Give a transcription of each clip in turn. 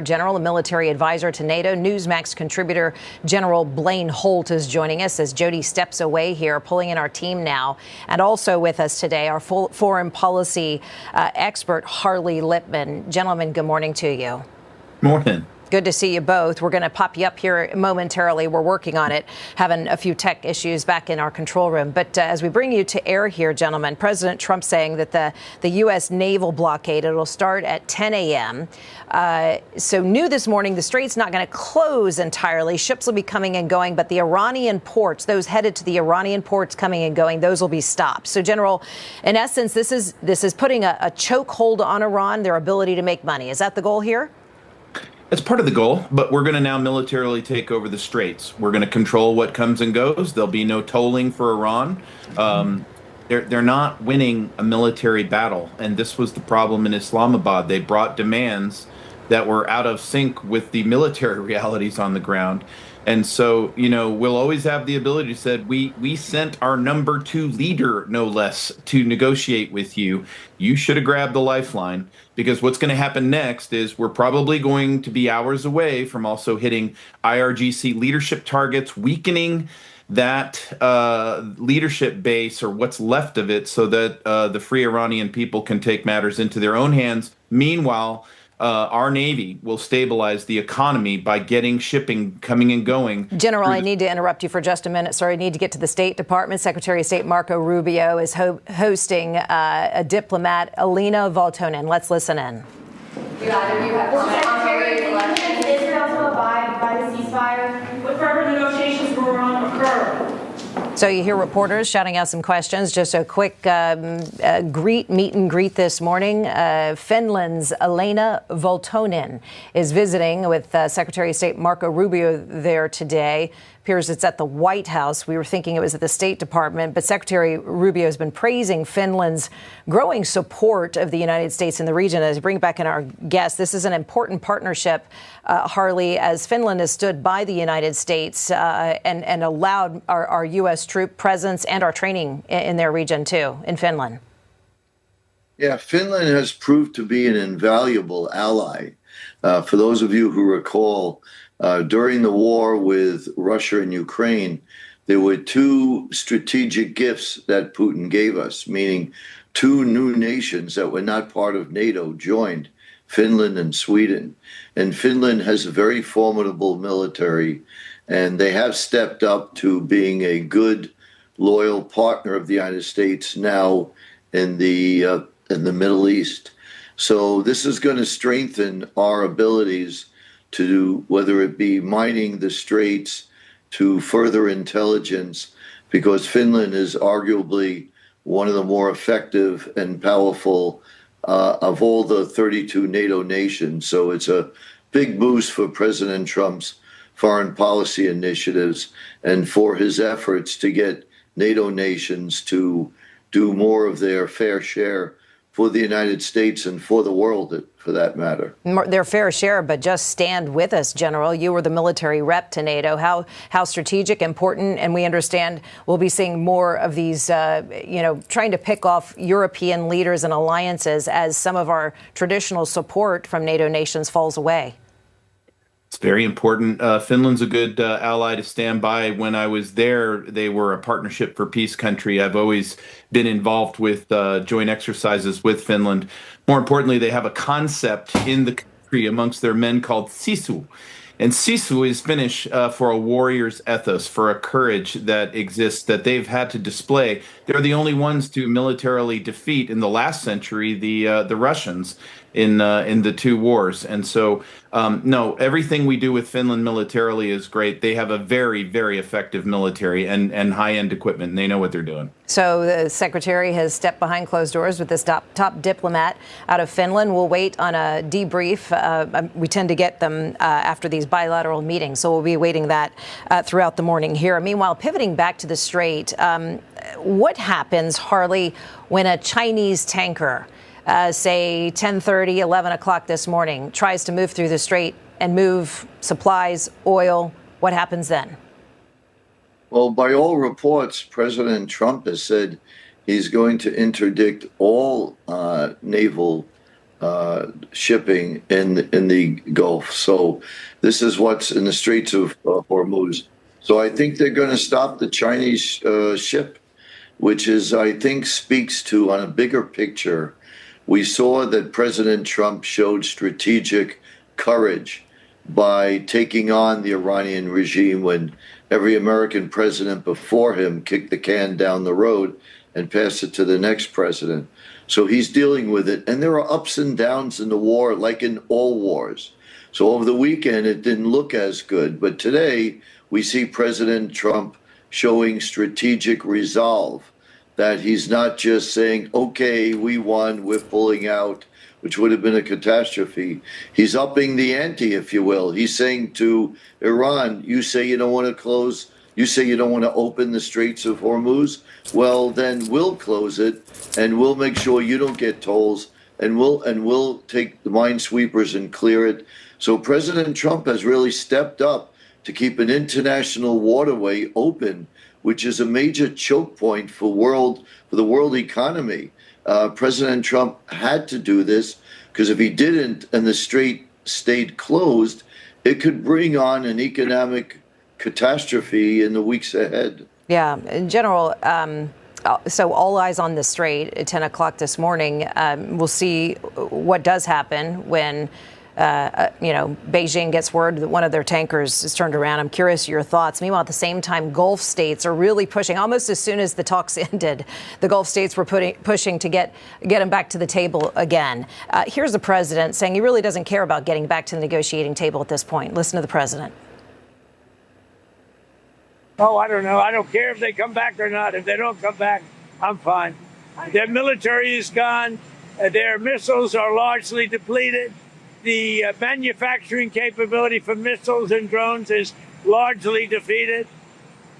General, a military advisor to NATO. Newsmax contributor General Blaine Holt is joining us as Jody steps away here, pulling in our team now. And also with us today, our foreign policy expert, Harley Lippman. Gentlemen, good morning to you. Morning. Good to see you both. We're going to pop you up here momentarily. We're working on it, having a few tech issues back in our control room. But as we bring you to air here, gentlemen, President Trump saying that the U.S. naval blockade, it'll start at 10 a.m. So new this morning, the Strait's not going to close entirely. Ships will be coming and going, but the Iranian ports, those headed to the Iranian ports coming and going, those will be stopped. So, General, in essence, this is putting a chokehold on Iran, their ability to make money. Is that the goal here? It's part of the goal, but we're going to now militarily take over the Straits. We're going to control what comes and goes. There'll be no tolling for Iran. They're not winning a military battle, and this was the problem in Islamabad. They brought demands that were out of sync with the military realities on the ground. And so, we'll always have the ability to say, we sent our number 2 leader, no less, to negotiate with you. You should have grabbed the lifeline, because what's going to happen next is we're probably going to be hours away from also hitting IRGC leadership targets, weakening that leadership base or what's left of it so that the free Iranian people can take matters into their own hands. Meanwhile, our Navy will stabilize the economy by getting shipping coming and going. General, I need to interrupt you for just a minute. Sorry, I need to get to the State Department. Secretary of State Marco Rubio is hosting a diplomat, Alina Voltonen. Let's listen in. You Secretary, can Israel to abide by the ceasefire? What further negotiations will occur? So you hear reporters shouting out some questions. Just a quick meet and greet this morning. Finland's Alina Voltonen is visiting with Secretary of State Marco Rubio there today. Appears it's at the White House. We were thinking it was at the State Department, but Secretary Rubio has been praising Finland's growing support of the United States in the region. As we bring back in our guest, this is an important partnership, Harley, as Finland has stood by the United States and allowed our U.S. troop presence and our training in their region, too, in Finland. Yeah, Finland has proved to be an invaluable ally. For those of you who recall, during the war with Russia and Ukraine, there were 2 strategic gifts that Putin gave us, meaning 2 new nations that were not part of NATO joined, Finland and Sweden. And Finland has a very formidable military, and they have stepped up to being a good, loyal partner of the United States now in the Middle East. So this is going to strengthen our abilities to do, whether it be mining the Straits, to further intelligence, because Finland is arguably one of the more effective and powerful of all the 32 NATO nations. So it's a big boost for President Trump's foreign policy initiatives and for his efforts to get NATO nations to do more of their fair share for the United States and for the world, for that matter. Their fair share, but just stand with us, General. You were the military rep to NATO. How strategic, important, and we understand we'll be seeing more of these, trying to pick off European leaders and alliances as some of our traditional support from NATO nations falls away. It's very important. Finland's a good ally to stand by. When I was there, they were a Partnership for Peace country. I've always been involved with joint exercises with Finland. More importantly, they have a concept in the country amongst their men called sisu. And sisu is Finnish for a warrior's ethos, for a courage that exists that they've had to display. They're the only ones to militarily defeat in the last century the Russians in the 2 wars. And so, no, everything we do with Finland militarily is great. They have a very, very effective military and high-end equipment, and they know what they're doing. So the secretary has stepped behind closed doors with this top diplomat out of Finland. We'll wait on a debrief. We tend to get them after these bilateral meetings, so we'll be waiting that throughout the morning here. Meanwhile, pivoting back to the Strait, what happens, Harley, when a Chinese tanker say 10:30, 11 o'clock this morning, tries to move through the Strait and move supplies, oil? What happens then? Well, by all reports, President Trump has said he's going to interdict all naval shipping in the Gulf. So this is what's in the Straits of Hormuz. So I think they're going to stop the Chinese ship, which is, I think, speaks to, on a bigger picture, we saw that President Trump showed strategic courage by taking on the Iranian regime when every American president before him kicked the can down the road and passed it to the next president. So he's dealing with it. And there are ups and downs in the war, like in all wars. So over the weekend, it didn't look as good. But today, we see President Trump showing strategic resolve, that he's not just saying, okay, we won, we're pulling out, which would have been a catastrophe. He's upping the ante, if you will. He's saying to Iran, you say you don't want to close, you say you don't want to open the Straits of Hormuz, well, then we'll close it, and we'll make sure you don't get tolls, and we'll take the minesweepers and clear it. So President Trump has really stepped up to keep an international waterway open, which is a major choke point for the world economy. President Trump had to do this because if he didn't and the strait stayed closed, it could bring on an economic catastrophe in the weeks ahead. Yeah, in general, so all eyes on the Strait at 10 o'clock this morning. We'll see what does happen when Beijing gets word that one of their tankers is turned around. I'm curious your thoughts. Meanwhile, at the same time, Gulf states are really pushing. Almost as soon as the talks ended, the Gulf states were pushing to get them back to the table again. Here's the president saying he really doesn't care about getting back to the negotiating table at this point. Listen to the president. Oh, I don't know. I don't care if they come back or not. If they don't come back, I'm fine. Their military is gone. Their missiles are largely depleted. The manufacturing capability for missiles and drones is largely defeated.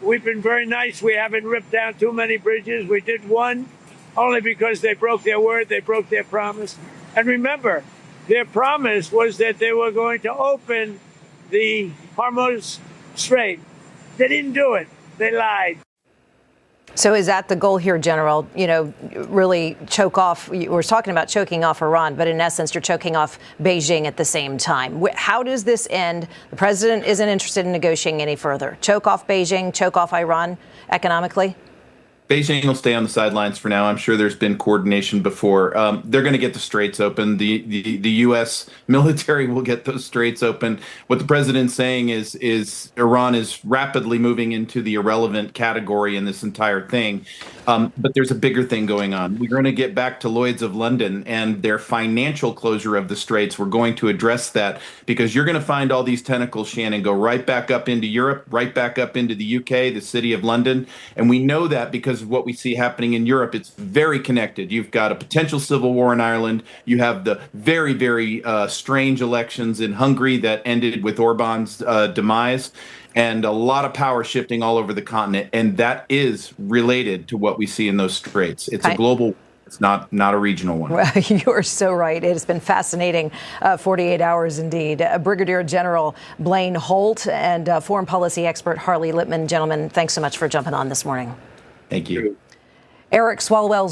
We've been very nice. We haven't ripped down too many bridges. We did one only because they broke their word. They broke their promise. And remember, their promise was that they were going to open the Hormuz Strait. They didn't do it. They lied. So is that the goal here, General? Really choke off. We're talking about choking off Iran, but in essence, you're choking off Beijing at the same time. How does this end? The president isn't interested in negotiating any further. Choke off Beijing, choke off Iran economically? Beijing will stay on the sidelines for now. I'm sure there's been coordination before. They're going to get the straits open. The U.S. military will get those straits open. What the president's saying is Iran is rapidly moving into the irrelevant category in this entire thing. But there's a bigger thing going on. We're going to get back to Lloyd's of London and their financial closure of the straits. We're going to address that because you're going to find all these tentacles, Shannon, go right back up into Europe, right back up into the UK, the city of London. And we know that because of what we see happening in Europe. It's very connected. You've got a potential civil war in Ireland. You have the very, very strange elections in Hungary that ended with Orban's demise. And a lot of power shifting all over the continent. And that is related to what we see in those straits. It's a global, it's not a regional one. Well, you're so right. It has been fascinating 48 hours indeed. Brigadier General Blaine Holt and foreign policy expert Harley Lippman. Gentlemen, thanks so much for jumping on this morning. Thank you. Eric Swalwell's